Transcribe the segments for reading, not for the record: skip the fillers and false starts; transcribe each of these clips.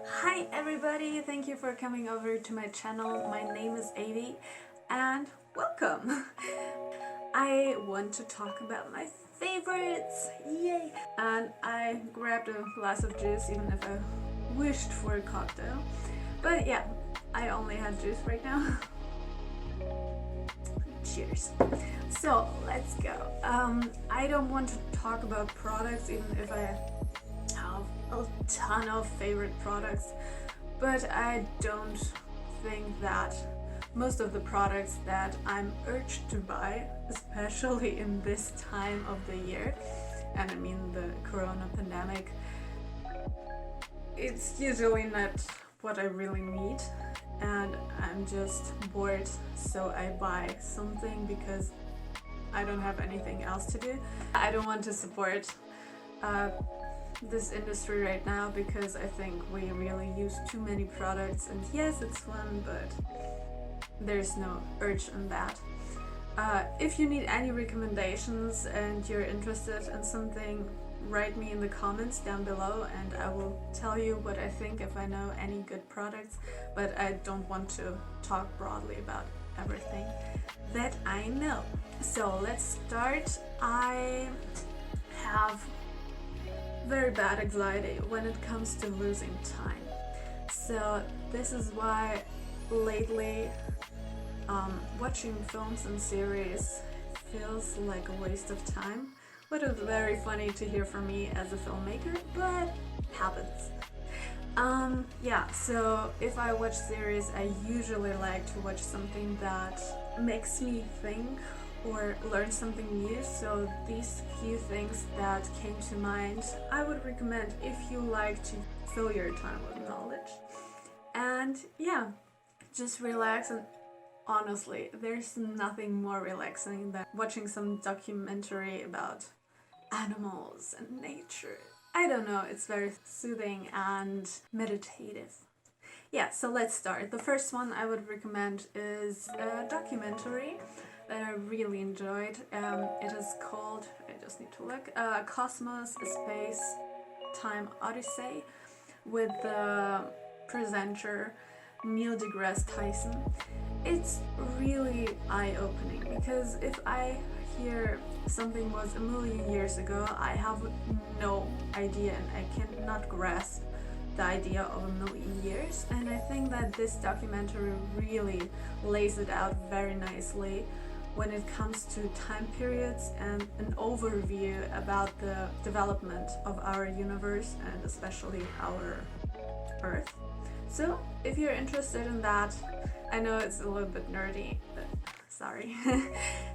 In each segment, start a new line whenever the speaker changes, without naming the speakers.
Hi everybody, thank you for coming over to my channel. My name is Avi and welcome! I want to talk about my favorites, yay! And I grabbed a glass of juice even if I wished for a cocktail. But yeah, I only had juice right now. Cheers! So let's go. I don't want to talk about products even if I have a ton of favorite products, but I don't think that most of the products that I'm urged to buy, especially in this time of the year, and I mean the corona pandemic, it's usually not what I really need, and I'm just bored, so I buy something because I don't have anything else to do. I don't want to support this industry right now because I think we really use too many products, and yes, it's fun, but there's no urge in that. If you need any recommendations and you're interested in something, write me in the comments down below and I will tell you what I think if I know any good products, but I don't want to talk broadly about everything that I know. So let's start. I have very bad anxiety when it comes to losing time. So this is why lately watching films and series feels like a waste of time, which is very funny to hear from me as a filmmaker, but happens. Yeah, so if I watch series, I usually like to watch something that makes me think or learn something new, so these few things that came to mind I would recommend if you like to fill your time with knowledge. And yeah, just relax, and honestly, there's nothing more relaxing than watching some documentary about animals and nature. I don't know, it's very soothing and meditative. Yeah, so let's start. The first one I would recommend is a documentary that I really enjoyed. It is called, I just need to look, Cosmos, Spacetime, Odyssey, with the presenter Neil deGrasse Tyson. It's really eye-opening because if I hear something was a million years ago, I have no idea and I cannot grasp the idea of a million years, and I think that this documentary really lays it out very nicely when it comes to time periods and an overview about the development of our universe and especially our Earth. So if you're interested in that, I know it's a little bit nerdy, but sorry.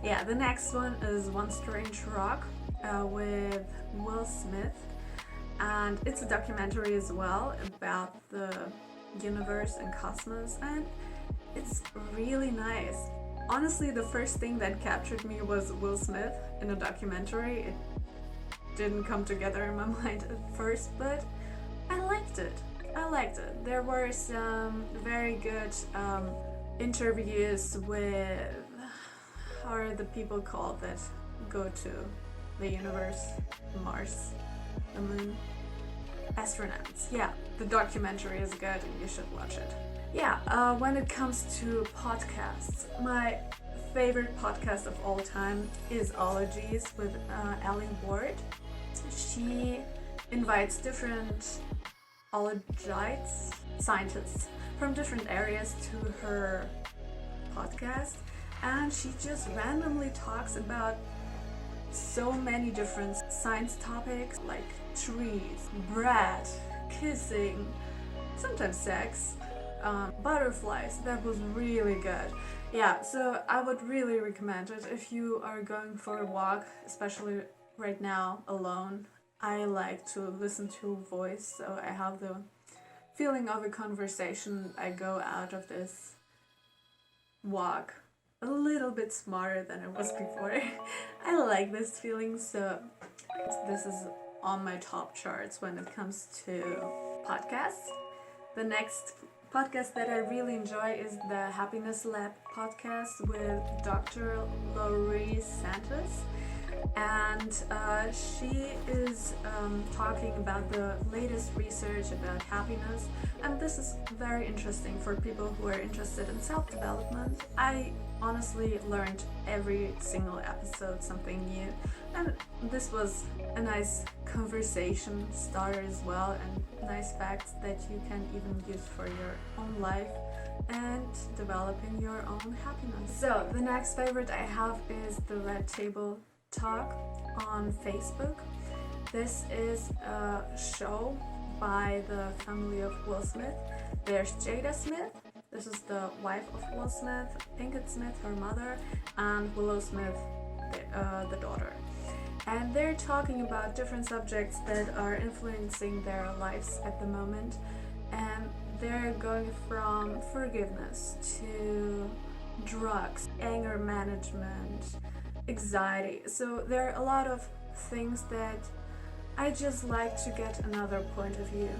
Yeah, the next one is One Strange Rock with Will Smith. And it's a documentary as well about the universe and cosmos, and it's really nice. Honestly, the first thing that captured me was Will Smith in a documentary. It didn't come together in my mind at first, but I liked it. There were some very good interviews with, how are the people called that go to the universe, Mars, the moon? Astronauts. Yeah, the documentary is good and you should watch it. Yeah, when it comes to podcasts, my favorite podcast of all time is Ologies with Ellie Ward. She invites different ologites, scientists from different areas to her podcast, and she just randomly talks about so many different science topics like trees, bread, kissing, sometimes sex, butterflies. That was really good. Yeah, so I would really recommend it if you are going for a walk, especially right now alone. I like to listen to a voice, so I have the feeling of a conversation. I go out of this walk a little bit smarter than I was before. I like this feeling, so this is on my top charts when it comes to podcasts. The next podcast that I really enjoy is the Happiness Lab podcast with Dr. Laurie Santos. and she is talking about the latest research about happiness, and this is very interesting for people who are interested in self-development. I honestly learned every single episode something new, and this was a nice conversation starter as well, and nice facts that you can even use for your own life and developing your own happiness. So the next favorite I have is the Red Table Talk on Facebook. This is a show by the family of Will Smith. There's Jada Smith, this is the wife of Will Smith, Pinkett Smith, her mother, and Willow Smith, the daughter. And they're talking about different subjects that are influencing their lives at the moment. And they're going from forgiveness to drugs, anger management, anxiety. So there are a lot of things that I just like to get another point of view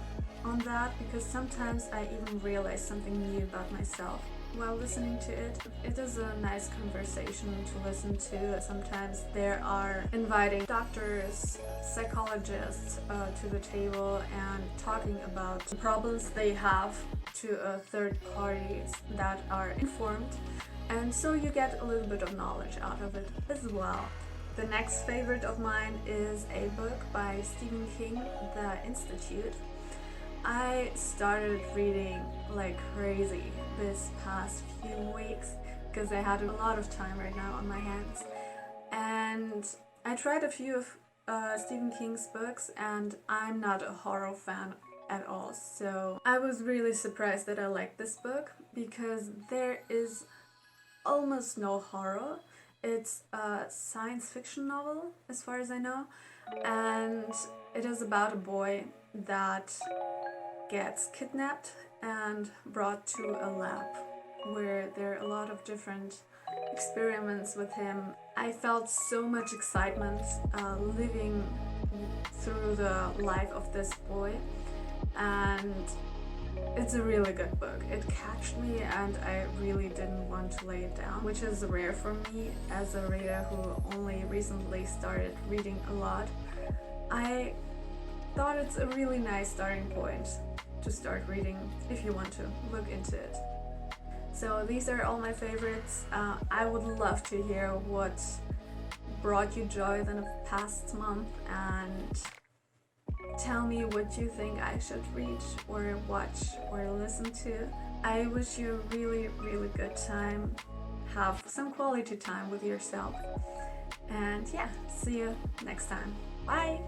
on that, because sometimes I even realize something new about myself while listening to it. It is a nice conversation to listen to. Sometimes they are inviting doctors, psychologists to the table and talking about the problems they have to third parties that are informed, and so you get a little bit of knowledge out of it as well. The next favorite of mine is a book by Stephen King, The Institute. I started reading like crazy this past few weeks because I had a lot of time right now on my hands, and I tried a few of Stephen King's books, and I'm not a horror fan at all, so I was really surprised that I liked this book because there is almost no horror. It's a science fiction novel as far as I know, and it is about a boy that gets kidnapped and brought to a lab where there are a lot of different experiments with him. I felt so much excitement living through the life of this boy, and it's a really good book. It catched me and I really didn't want to lay it down, which is rare for me as a reader who only recently started reading a lot. I thought it's a really nice starting point to start reading if you want to look into it. So these are all my favorites. I would love to hear what brought you joy in the past month, and tell me what you think I should read or watch or listen to. I wish you a really, really good time. Have some quality time with yourself. And yeah, see you next time. Bye!